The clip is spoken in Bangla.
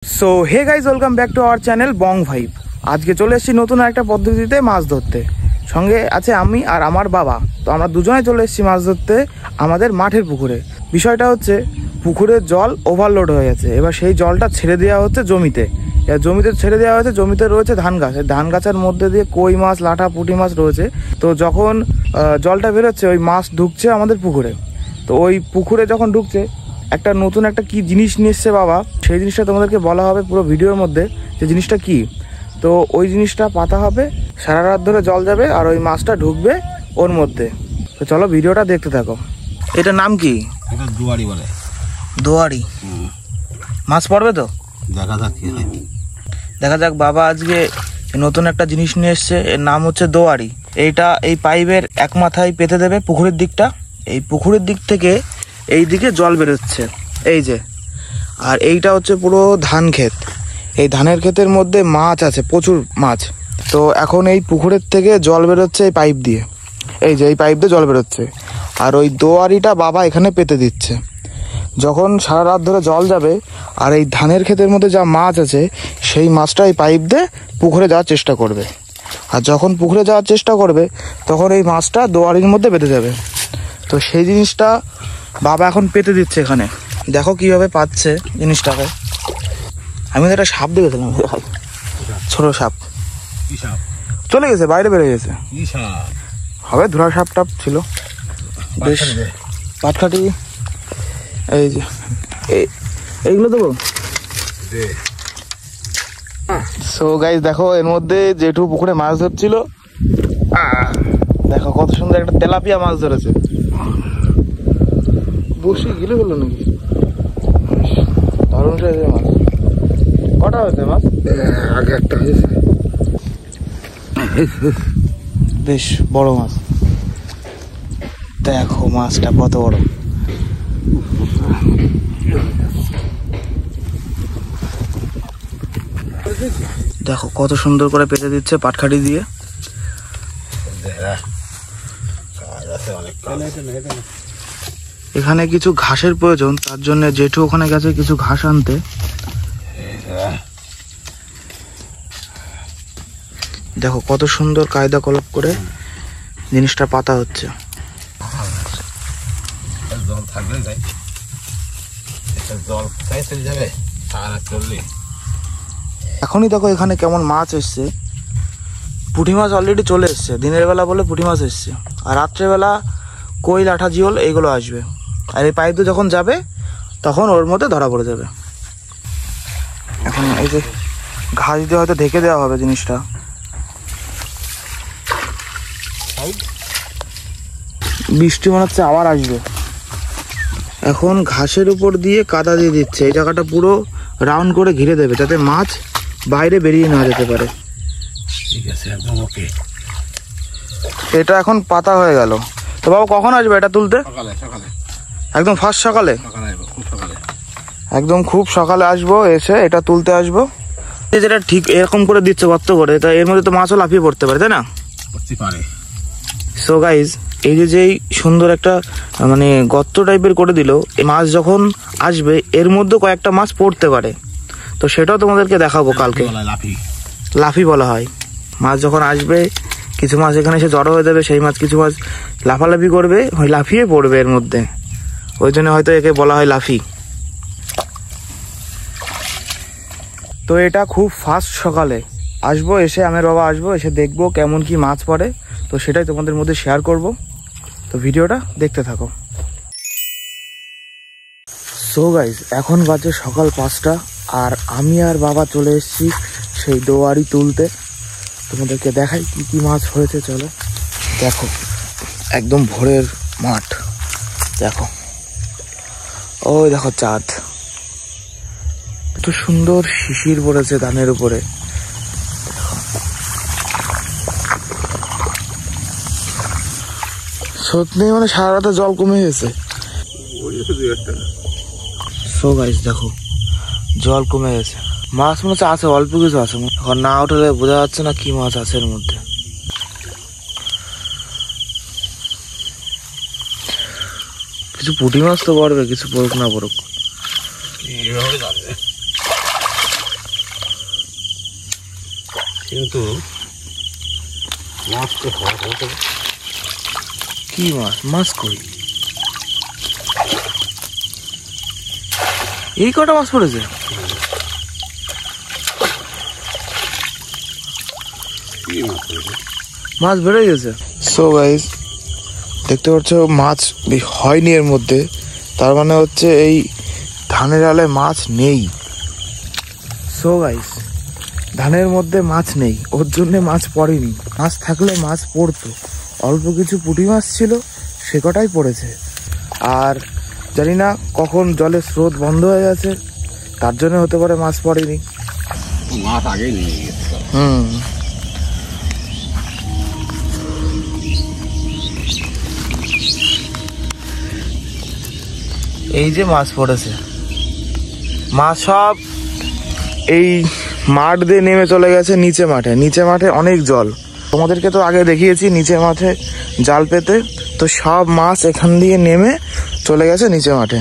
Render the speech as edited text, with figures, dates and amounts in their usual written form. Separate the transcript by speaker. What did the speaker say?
Speaker 1: So hey guys welcome back to our channel Bong Vibe. आज के चले एसेছি নতুন একটা পদ্ধতিতে মাছ ধরতে। সঙ্গে আছে আমি আর আমার বাবা। তো আমরা দুজনে চলে এসেছি মাছ ধরতে আমাদের মাঠের পুকুরে। বিষয়টা হচ্ছে পুকুরের জল ওভারলোড হয়ে গেছে, এবার সেই জলটা ছেড়ে দেওয়া হচ্ছে জমিতে। জমিতে ছেড়ে দেওয়া হয়েছে, জমিতে রয়েছে ধান গাছ, ধান গাছের মধ্যে দিয়ে কই মাছ, লাটা, পুঁটি মাছ রয়েছে। তো যখন জলটা বেরোচ্ছে ওই মাছ ঢুকছে আমাদের পুকুরে। তো ওই পুকুরে যখন ঢুকছে একটা নতুন একটা কি জিনিস নিয়ে এসছে বাবা, সেই জিনিসটা তোমাদেরকে বলা হবে পুরো ভিডিওর মধ্যে যে জিনিসটা কি। তো ওই জিনিসটা পাতা হবে, সারা রাত ধরে জল যাবে আর ওই মাছটা ঢুকবে ওর মধ্যে। তো চলো ভিডিওটা দেখতে থাকো। এটার নাম কি?
Speaker 2: এটা দোয়ারি বলে।
Speaker 1: দোয়ারি মাছ পড়বে তো?
Speaker 2: দেখা যাক কি হয়।
Speaker 1: দেখা যাক। বাবা আজকে নতুন একটা জিনিস নিয়ে এসছে, এর নাম হচ্ছে দোয়ারি। এইটা এই পাইপের এক মাথায় পেতে দেবে পুকুরের দিকটা, এই পুকুরের দিক থেকে এই দিকে জল বেরোচ্ছে এই যে। আর এইটা হচ্ছে পুরো ধান ক্ষেত, এই ধানের ক্ষেতের মধ্যে মাছ আছে, প্রচুর মাছ। তো এখন এই পুকুরের থেকে জল বেরোচ্ছে এই পাইপ দিয়ে, এই যে এই পাইপ দিয়ে জল বেরোচ্ছে। আর ওই দোয়ারিটা বাবা এখানে পেতে দিচ্ছে। যখন সারা রাত ধরে জল যাবে আর এই ধানের ক্ষেতের মধ্যে যা মাছ আছে সেই মাছটা এই পাইপ দিয়ে পুকুরে যাওয়ার চেষ্টা করবে। আর যখন পুকুরে যাওয়ার চেষ্টা করবে তখন এই মাছটা দোয়ারির মধ্যে বেঁধে যাবে। তো সেই জিনিসটা বাবা এখন পেতে দিচ্ছে এখানে। দেখো কিভাবে পাচ্ছে জিনিসটাকে। আমি তো একটা সাপ দেখেছিলাম, ছোট সাপ। চলে গেছে, বাইরে বেড়ে গেছে। হবে ধুরা সাপ টাপ ছিল, বেশ পাটখাটি। এই যে এইগুলো দেবো। সো গাইস দেখো এর মধ্যে জেঠু পুকুরে মাছ ধরছিল, দেখো কত সুন্দর একটা তেলাপিয়া মাছ ধরেছে। বসি গিলে বললো নাকি, দারুণ সাইজের মাছ। কটা হয়েছে মাছ?
Speaker 2: আগে একটা হয়েছে,
Speaker 1: বেশ বড় মাছ। দেখো মাছটা কত বড়। দেখো কত সুন্দর করে পেতে দিচ্ছে পাটখাটি দিয়ে। এখানে কিছু ঘাসের প্রয়োজন, তার জন্য জেঠু ওখানে গেছে কিছু ঘাস আনতে। দেখো কত সুন্দর কায়দা কলপ করে জিনিসটা পাতা হচ্ছে।
Speaker 2: জল থাকলে জল চলে যাবে।
Speaker 1: এখনই দেখো এখানে কেমন মাছ এসছে। পুঁটি মাছ অলরেডি চলে এসছে, দিনের বেলা বলে পুঁটি মাছ এসছে। আর রাত্রেবেলা কই, লাঠা, জিওল এইগুলো আসবে। আর এই পাইপ দিয়ে যখন যাবে তখন ওর মধ্যে ধরা পড়ে যাবে। এখন এই যে ঘাস দিয়ে হয়তো ঢেকে দেওয়া হবে জিনিসটা। বৃষ্টি মনে হচ্ছে আবার আসবে। এখন ঘাসের উপর দিয়ে কাদা দিয়ে দিচ্ছে, এই জায়গাটা পুরো রাউন্ড করে ঘিরে দেবে যাতে মাছ বাইরে বেরিয়ে না যেতে পারে।
Speaker 2: ঠিক আছে, একদম ওকে।
Speaker 1: এটা এখন পাতা হয়ে গেল। তো বাবা কখন আসবে এটা তুলতে?
Speaker 2: সকালে সকালে,
Speaker 1: একদম ফার্স্ট সকালে?
Speaker 2: খুব সকালে,
Speaker 1: একদম খুব সকালে আসবো, এসে এটা তুলতে আসবো। যেটা ঠিক এরকম করে দিচ্ছে গর্ত করে, তা এর মধ্যে তো মাছও লাফিয়ে পড়তে পারে, তাই না?
Speaker 2: করতে পারে।
Speaker 1: সো গাইজ এই যে যেই সুন্দর একটা মানে গর্ত টাইপের করে দিল, এই মাছ যখন আসবে এর মধ্যে কয়েকটা মাছ পড়তে পারে। তো সেটাও তোমাদেরকে দেখাবো কালকে। লাফি বলা হয়। মাছ যখন আসবে কিছু মাছ এখানে এসে জড়ো হয়ে যাবে, সেই মাছ কিছু মাছ লাফালাফি করবে, লাফিয়ে পড়বে এর মধ্যে, ওই জন্য হয়তো একে বলা হয় লাফি। তো এটা খুব ফাস্ট সকালে আসবো, এসে আমার বাবা আসবো, এসে দেখবো কেমন কি মাছ পড়ে। তো সেটাই তোমাদের মধ্যে শেয়ার করব। তো ভিডিওটা দেখতে থাকো। সো গাইজ এখন বাজে সকাল 5টা আর আমি আর বাবা চলে এসেছি সেই দোয়ারি তুলতে। তোমাদেরকে দেখাই কি কি মাছ হয়েছে, চলো দেখো। একদম ভোরের মাঠ, দেখো ওই দেখো চাঁদ, কত সুন্দর শিশির পড়েছে ধানের উপরে। সত্যি মানে সারা রাতে জল কমে গেছে। সো গাইস দেখো জল কমে গেছে, মাছ মনে হচ্ছে আছে, অল্প কিছু আছে। এখন না উঠলে বোঝা যাচ্ছে না কি মাছ আছে এর মধ্যে। কিছু পুঁটি মাছ তো পড়বে, কিছু পড়ুক না পড়ুক।
Speaker 2: কিন্তু মাছ তো হতে
Speaker 1: কি মাছ? মাছ কই? এই কটা মাছ পড়েছে?
Speaker 2: কি মাছ পড়েছে?
Speaker 1: মাছ বেড়ে গেছে। সো গাইস, দেখতে পাচ্ছ মাছ হয়নি এর মধ্যে, তার মানে হচ্ছে এই ধানের আলে মাছ নেই। সো গাইস, ধানের মধ্যে মাছ নেই, ওর জন্য মাছ পড়েনি। মাছ থাকলে মাছ পড়তো, অল্প কিছু পুঁটি মাছ ছিল, সে কটাই পড়েছে। আর জানি না কখন জলের স্রোত বন্ধ হয়ে গেছে, তার জন্য হতে পারে মাছ পড়েনি।
Speaker 2: মাছ আগেই নিয়ে গেছে।
Speaker 1: এই যে মাছ পড়েছে, মাছ সব এই মাঠ দিয়ে নেমে চলে গেছে নিচে মাঠে। নিচে মাঠে অনেক জল, তোমাদেরকে তো আগে দেখিয়েছি নিচে মাঠে জাল পেতে, তো সব মাছ এখান দিয়ে নেমে চলে গেছে নিচে মাঠে।